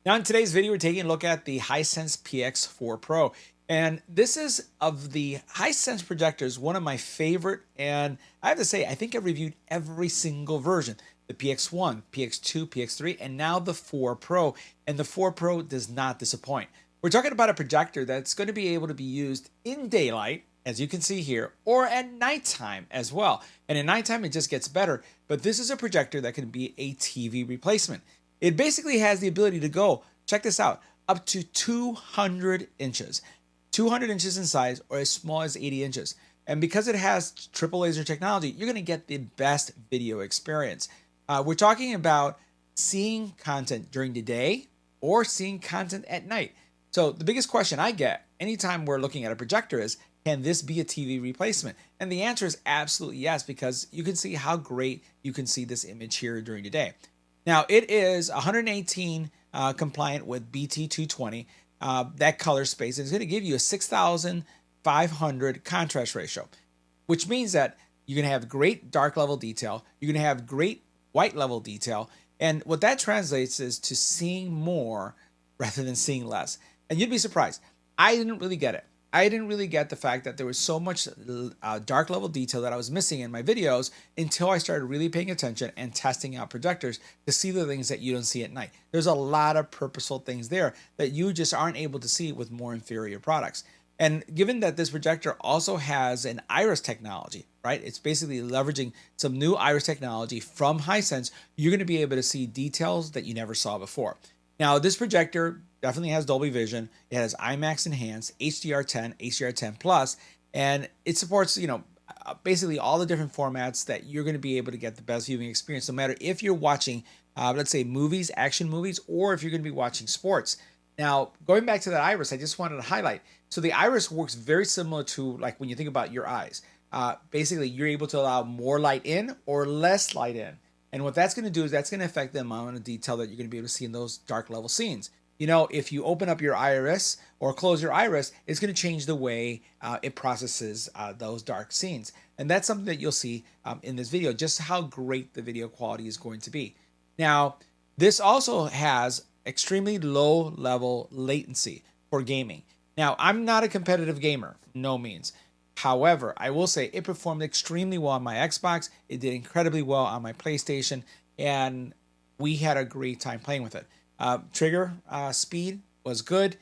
Now in today's video, we're taking a look at the Hisense PX4 Pro. And this is, of the Hisense projectors, one of my favorite. And I have to say, I think I've reviewed every single version. The PX1, PX2, PX3, and now the 4 Pro. And the 4 Pro does not disappoint. We're talking about a projector that's going to be able to be used in daylight, as you can see here, or at nighttime as well. And at nighttime, it just gets better. But this is a projector that can be a TV replacement. It basically has the ability to go, check this out, up to 200 inches. 200 inches in size, or as small as 80 inches. And because it has triple laser technology, you're going to get the best video experience. We're talking about seeing content during the day or seeing content at night. So the biggest question I get anytime we're looking at a projector is, can this be a TV replacement? And the answer is absolutely yes, because you can see how great you can see this image here during the day. Now it is 118 compliant with BT220, that color space. It's going to give you a 6,500 contrast ratio, which means that you're going to have great dark level detail. You're going to have great white level detail. And what that translates is to seeing more rather than seeing less. And you'd be surprised. I didn't really get it. I didn't really get the fact that there was so much dark level detail that I was missing in my videos until I started really paying attention and testing out projectors to see the things that you don't see at night. There's a lot of purposeful things there that you just aren't able to see with more inferior products. And given that this projector also has an iris technology, right? It's basically leveraging some new iris technology from Hisense. You're going to be able to see details that you never saw before. Now, this projector definitely has Dolby Vision. It has IMAX Enhanced, HDR10, HDR10 Plus, and it supports, basically all the different formats that you're going to be able to get the best viewing experience, no matter if you're watching, let's say, movies, action movies, or if you're going to be watching sports. Now, going back to that iris, I just wanted to highlight. So the iris works very similar to like when you think about your eyes. Basically, you're able to allow more light in or less light in. And what that's going to do is that's going to affect the amount of detail that you're going to be able to see in those dark level scenes. If you open up your iris or close your iris, it's going to change the way it processes those dark scenes. And that's something that you'll see in this video, just how great the video quality is going to be. Now, this also has extremely low level latency for gaming. Now, I'm not a competitive gamer, no means. However, I will say it performed extremely well on my Xbox. It did incredibly well on my PlayStation, and we had a great time playing with it. Trigger speed was good.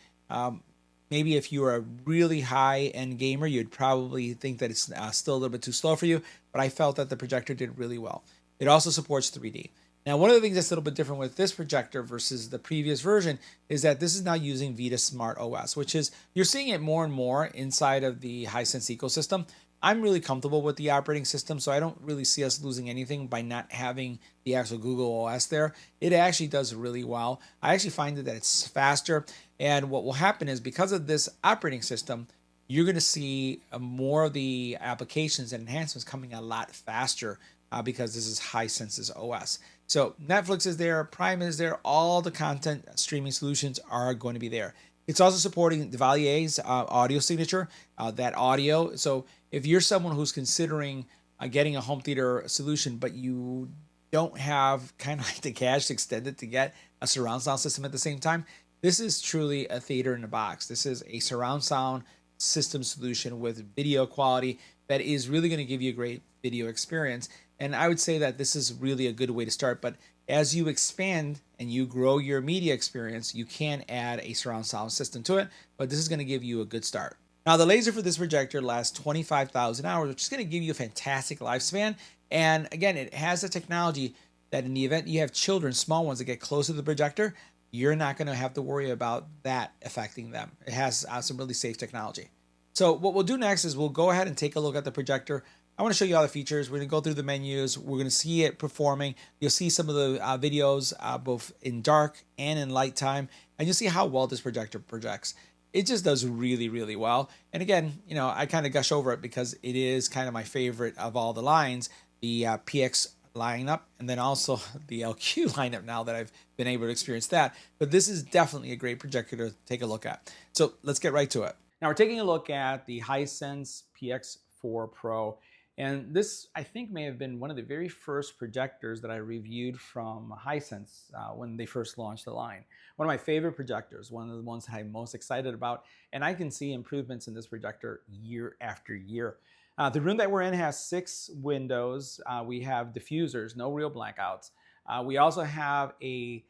Maybe if you are a really high-end gamer, you'd probably think that it's still a little bit too slow for you, but I felt that the projector did really well. It also supports 3D. Now, one of the things that's a little bit different with this projector versus the previous version is that this is now using Vita Smart OS, which is, you're seeing it more and more inside of the Hisense ecosystem. I'm really comfortable with the operating system, so I don't really see us losing anything by not having the actual Google OS there. It actually does really well. I actually find that it's faster, and what will happen is because of this operating system, you're going to see more of the applications and enhancements coming a lot faster because this is Hisense's OS. So Netflix is there, Prime is there, all the content streaming solutions are going to be there. It's also supporting Devalier's audio signature, that audio. So if you're someone who's considering getting a home theater solution, but you don't have kind of like the cash extended to get a surround sound system at the same time, this is truly a theater in a box. This is a surround sound system solution with video quality that is really going to give you a great video experience. And I would say that this is really a good way to start. But as you expand and you grow your media experience, you can add a surround sound system to it. But this is going to give you a good start. Now, the laser for this projector lasts 25,000 hours, which is going to give you a fantastic lifespan. And again, it has a technology that in the event you have children, small ones, that get close to the projector, you're not going to have to worry about that affecting them. It has some really safe technology. So what we'll do next is we'll go ahead and take a look at the projector. I want to show you all the features. We're going to go through the menus. We're going to see it performing. You'll see some of the videos both in dark and in light time, and you'll see how well this projector projects. It just does really, really well. And again, I kind of gush over it because it is kind of my favorite of all the lines, the PX lineup, and then also the LQ lineup now that I've been able to experience that. But this is definitely a great projector to take a look at. So let's get right to it. Now we're taking a look at the Hisense PX4 Pro. And this, I think, may have been one of the very first projectors that I reviewed from Hisense when they first launched the line. One of my favorite projectors, one of the ones that I'm most excited about, and I can see improvements in this projector year after year. The room that we're in has 6 windows. We have diffusers, no real blackouts. We also have a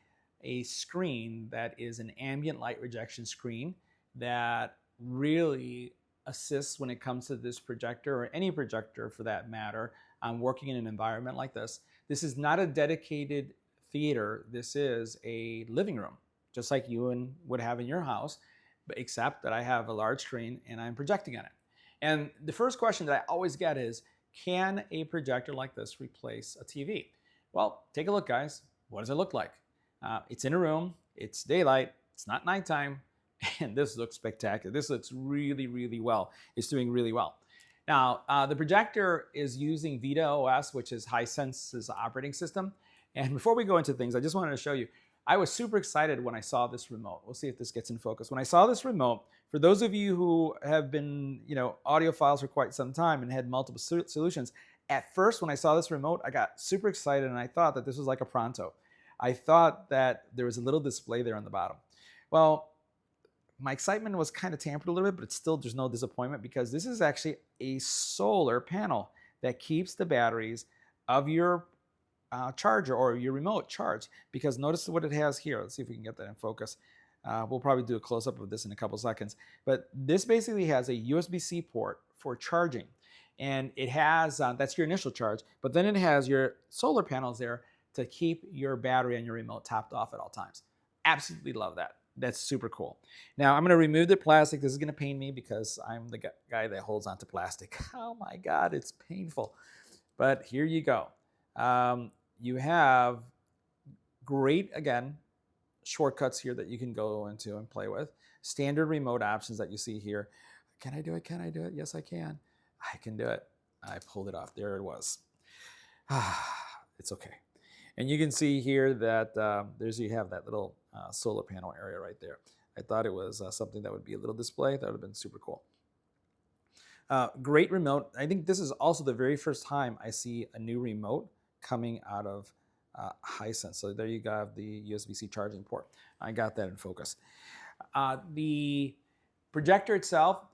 screen that is an ambient light rejection screen that really assists when it comes to this projector, or any projector for that matter, working in an environment like this. This is not a dedicated theater. This is a living room, just like you would have in your house, but except that I have a large screen and I'm projecting on it. And the first question that I always get is, can a projector like this replace a TV? Well, take a look, guys. What does it look like? It's in a room, it's daylight, it's not nighttime, and this looks spectacular. This looks really, really well. It's doing really well. Now, the projector is using Vita OS, which is Hisense's operating system. And before we go into things, I just wanted to show you, I was super excited when I saw this remote. We'll see if this gets in focus. When I saw this remote, for those of you who have been, audiophiles for quite some time and had multiple solutions, at first when I saw this remote, I got super excited and I thought that this was like a Pronto. I thought that there was a little display there on the bottom. Well, my excitement was kind of tampered a little bit, but still there's no disappointment because this is actually a solar panel that keeps the batteries of your charger or your remote charged. Because notice what it has here. Let's see if we can get that in focus. We'll probably do a close-up of this in a couple seconds. But this basically has a USB-C port for charging. And it has, that's your initial charge, but then it has your solar panels there to keep your battery and your remote topped off at all times. Absolutely love that. That's super cool. Now I'm going to remove the plastic. This is going to pain me because I'm the guy that holds onto plastic. Oh my God, it's painful. But here you go. You have great, again, shortcuts here that you can go into and play with. Standard remote options that you see here. Can I do it? Can I do it? Yes, I can. I can do it. I pulled it off. There it was. It's okay. And you can see here that you have that little solar panel area right there. I thought it was something that would be a little display. That would have been super cool. Great remote. I think this is also the very first time I see a new remote coming out of Hisense. So there you have the USB-C charging port. I got that in focus. The projector itself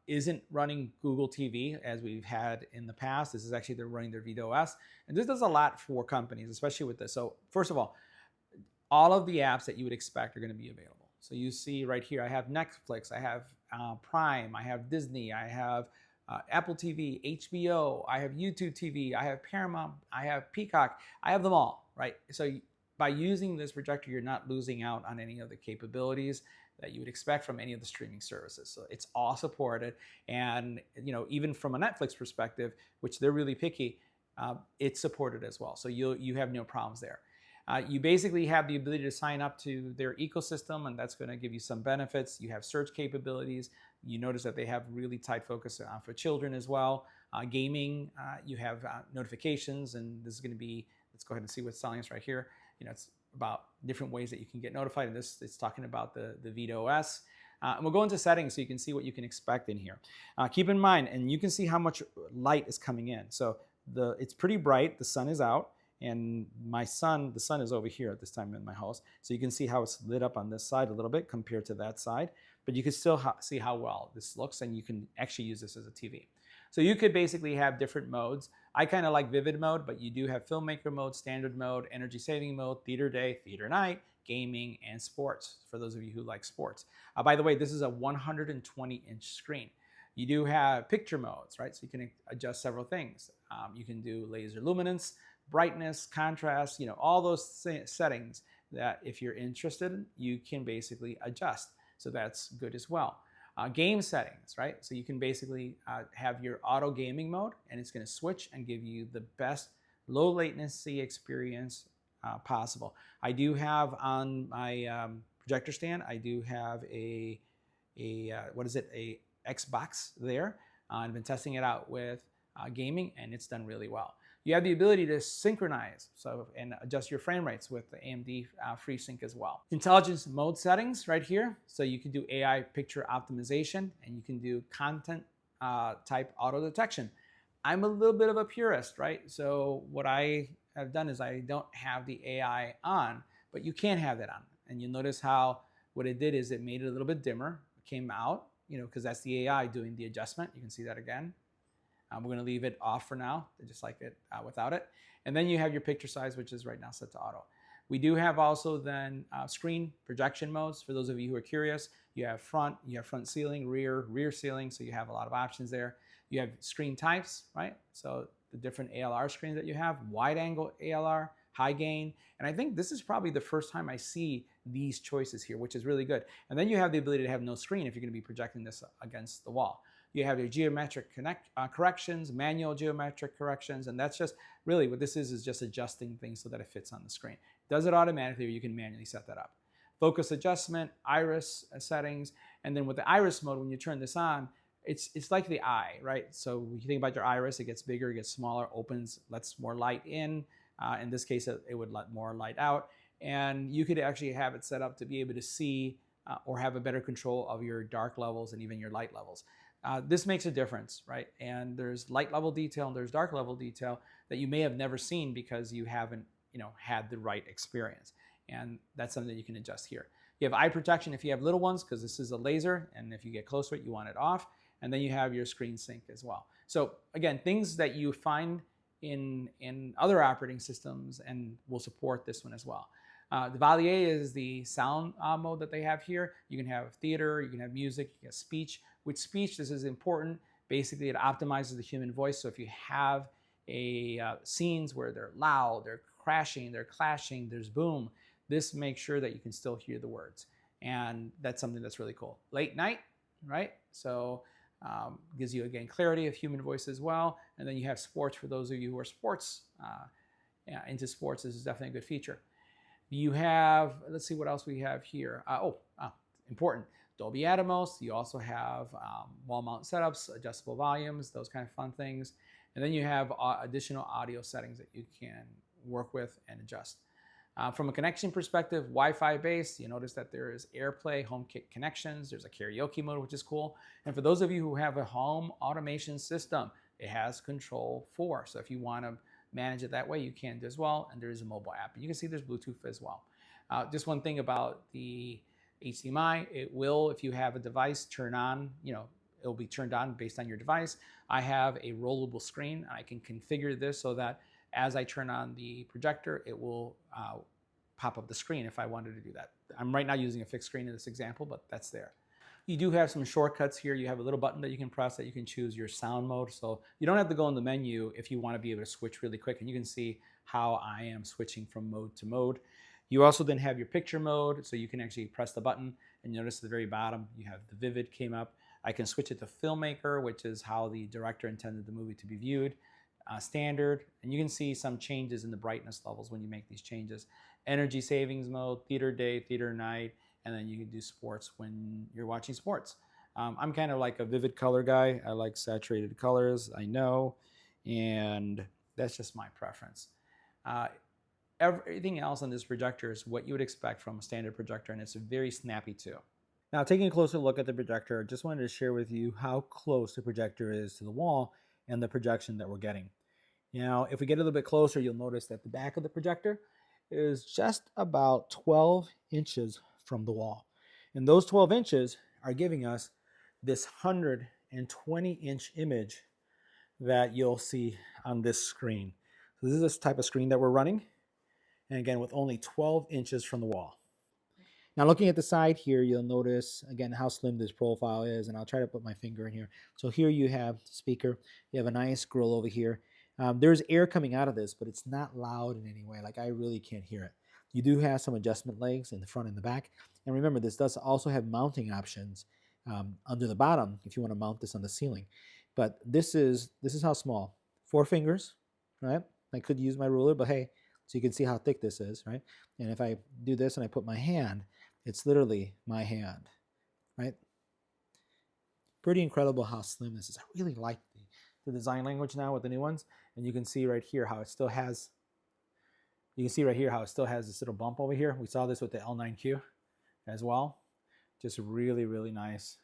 isn't running Google TV as we've had in the past. This is actually, they're running their Vita OS. And this does a lot for companies, especially with this. So first of all of the apps that you would expect are going to be available. So you see right here, I have Netflix, I have Prime, I have Disney, I have Apple TV, HBO, I have YouTube TV, I have Paramount, I have Peacock, I have them all, right? So by using this projector, you're not losing out on any of the capabilities that you would expect from any of the streaming services. So it's all supported. And even from a Netflix perspective, which they're really picky, it's supported as well. So you have no problems there. You basically have the ability to sign up to their ecosystem, and that's going to give you some benefits. You have search capabilities. You notice that they have really tight focus for children as well. Gaming, you have notifications, and this is going to be, let's go ahead and see what's telling us right here. It's about different ways that you can get notified. And this, it's talking about the Vita OS. And we'll go into settings so you can see what you can expect in here. Keep in mind, and you can see how much light is coming in. So it's pretty bright. The sun is out. And the sun is over here at this time in my house. So you can see how it's lit up on this side a little bit compared to that side. But you can still see how well this looks, and you can actually use this as a TV. So you could basically have different modes. I kind of like vivid mode, but you do have filmmaker mode, standard mode, energy saving mode, theater day, theater night, gaming, and sports, for those of you who like sports. By the way, this is a 120-inch screen. You do have picture modes, right? So you can adjust several things. You can do laser luminance, brightness, contrast, all those settings that if you're interested, you can basically adjust. So that's good as well. Game settings, right? So you can basically have your auto gaming mode, and it's going to switch and give you the best low latency experience possible. I do have on my projector stand, I do have a Xbox there. I've been testing it out with gaming, and it's done really well. You have the ability to synchronize and adjust your frame rates with the AMD FreeSync as well. Intelligence mode settings right here. So you can do AI picture optimization, and you can do content type auto detection. I'm a little bit of a purist, right? So what I have done is I don't have the AI on, but you can have that on. And you'll notice how what it did is it made it a little bit dimmer. It came out, because that's the AI doing the adjustment. You can see that again. We're going to leave it off for now, just like it without it. And then you have your picture size, which is right now set to auto. We do have also then screen projection modes. For those of you who are curious, you have front ceiling, rear ceiling, so you have a lot of options there. You have screen types, right? So the different ALR screens that you have, wide angle ALR, high gain. And I think this is probably the first time I see these choices here, which is really good. And then you have the ability to have no screen if you're going to be projecting this against the wall. You have your geometric corrections, manual geometric corrections, and that's just really what this is just adjusting things so that it fits on the screen. It does it automatically, or you can manually set that up. Focus adjustment, iris settings, and then with the iris mode, when you turn this on, it's like the eye, right? So when you think about your iris, it gets bigger, it gets smaller, opens, lets more light in. In this case, it would let more light out. And you could actually have it set up to be able to see or have a better control of your dark levels and even your light levels. This makes a difference, right? And there's light level detail and there's dark level detail that you may have never seen because you haven't, had the right experience. And that's something that you can adjust here. You have eye protection if you have little ones, because this is a laser, and if you get close to it, you want it off. And then you have your screen sync as well. So again, things that you find in other operating systems and will support this one as well. The Valier is the sound mode that they have here. You can have theater, you can have music, you can have speech. With speech, this is important. Basically, it optimizes the human voice. So if you have scenes where they're loud, they're crashing, they're clashing, there's boom, this makes sure that you can still hear the words. And that's something that's really cool. Late night, right? So gives you, again, clarity of human voice as well. And then you have sports for those of you who are into sports. This is definitely a good feature. You have, let's see what else we have here. Important, Dolby Atmos. You also have wall mount setups, adjustable volumes, those kind of fun things. And then you have additional audio settings that you can work with and adjust. From a connection perspective, Wi-Fi based, you notice that there is AirPlay, HomeKit connections. There's a karaoke mode, which is cool. And for those of you who have a home automation system, it has Control 4. So if you want to manage it that way, you can as well. And there is a mobile app. And you can see there's Bluetooth as well. Just one thing about the HDMI, it will, if you have a device, turn on, it'll be turned on based on your device. I have a rollable screen. I can configure this so that as I turn on the projector, it will pop up the screen if I wanted to do that. I'm right now using a fixed screen in this example, but that's there. You do have some shortcuts here. You have a little button that you can press that you can choose your sound mode. So you don't have to go in the menu if you want to be able to switch really quick. And you can see how I am switching from mode to mode. You also then have your picture mode. So you can actually press the button and notice at the very bottom, you have the vivid came up. I can switch it to filmmaker, which is how the director intended the movie to be viewed. Standard, and you can see some changes in the brightness levels when you make these changes. Energy savings mode, theater day, theater night, and then you can do sports when you're watching sports. I'm kind of like a vivid color guy. I like saturated colors, I know, and that's just my preference. Everything else on this projector is what you would expect from a standard projector, and it's very snappy too. Now, taking a closer look at the projector, I just wanted to share with you how close the projector is to the wall and the projection that we're getting. Now, if we get a little bit closer, you'll notice that the back of the projector is just about 12 inches from the wall. And those 12 inches are giving us this 120-inch image that you'll see on this screen. So this is this type of screen that we're running. And again, with only 12 inches from the wall. Now, looking at the side here, you'll notice, again, how slim this profile is. And I'll try to put my finger in here. So here you have the speaker. You have a nice grill over here. There's air coming out of this, but it's not loud in any way. Like, I really can't hear it. You do have some adjustment legs in the front and the back. And remember, this does also have mounting options under the bottom if you want to mount this on the ceiling. But this is how small. 4 fingers, right? I could use my ruler, but hey, so you can see how thick this is, right? And if I do this and I put my hand, it's literally my hand, right? Pretty incredible how slim this is. I really like the design language now with the new ones. And you can see right here how it still has, this little bump over here. We saw this with the L9Q as well. Just really, really nice.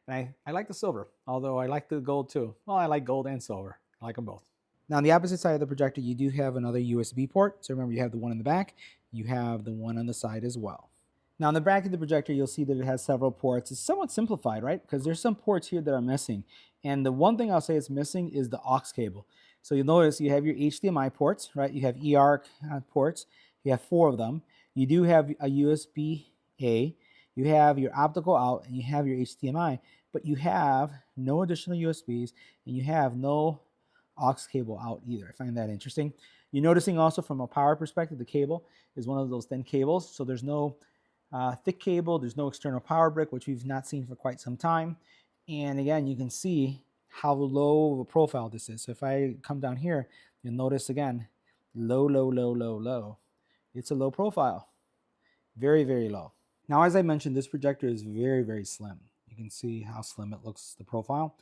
And I like the silver, although I like the gold too. Well, I like gold and silver. I like them both. Now, on the opposite side of the projector, you do have another USB port. So remember, you have the one in the back, you have the one on the side as well. Now, on the back of the projector, you'll see that it has several ports. It's somewhat simplified, right? Because there's some ports here that are missing. And the one thing I'll say is missing is the aux cable. So you'll notice you have your HDMI ports, right? You have eARC ports. You have 4 of them. You do have a USB-A. You have your optical out, and you have your HDMI. But you have no additional USBs, and you have no aux cable out either. I find that interesting. You're noticing also from a power perspective, the cable is one of those thin cables. So there's no thick cable. There's no external power brick, which we've not seen for quite some time. And again, you can see how low of a profile this is. So if I come down here, you'll notice again, low, low, low, low, low. It's a low profile. Very, very low. Now, as I mentioned, this projector is very, very slim. You can see how slim it looks, the profile.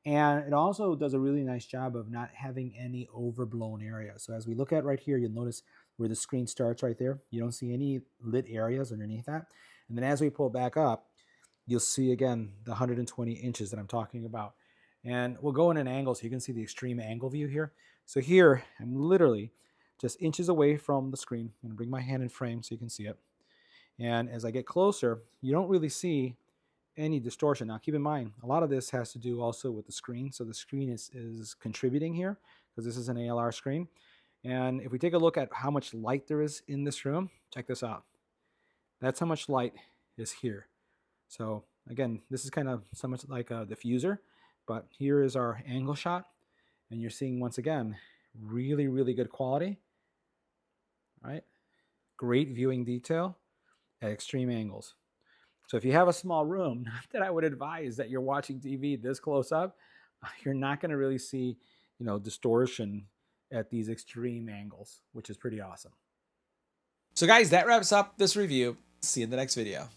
And it also does a really nice job of not having any overblown areas. So as we look at right here, you'll notice where the screen starts right there. You don't see any lit areas underneath that. And then as we pull back up, you'll see again the 120 inches that I'm talking about. And we'll go in an angle so you can see the extreme angle view here. So here, I'm literally just inches away from the screen. I'm gonna bring my hand in frame so you can see it. And as I get closer, you don't really see any distortion. Now keep in mind, a lot of this has to do also with the screen. So the screen is contributing here because this is an ALR screen. And if we take a look at how much light there is in this room, check this out. That's how much light is here. So again, this is kind of somewhat like a diffuser, but here is our angle shot. And you're seeing once again, really, really good quality, right? Great viewing detail at extreme angles. So if you have a small room, not that I would advise that you're watching TV this close up, you're not going to really see, distortion at these extreme angles, which is pretty awesome. So guys, that wraps up this review. See you in the next video.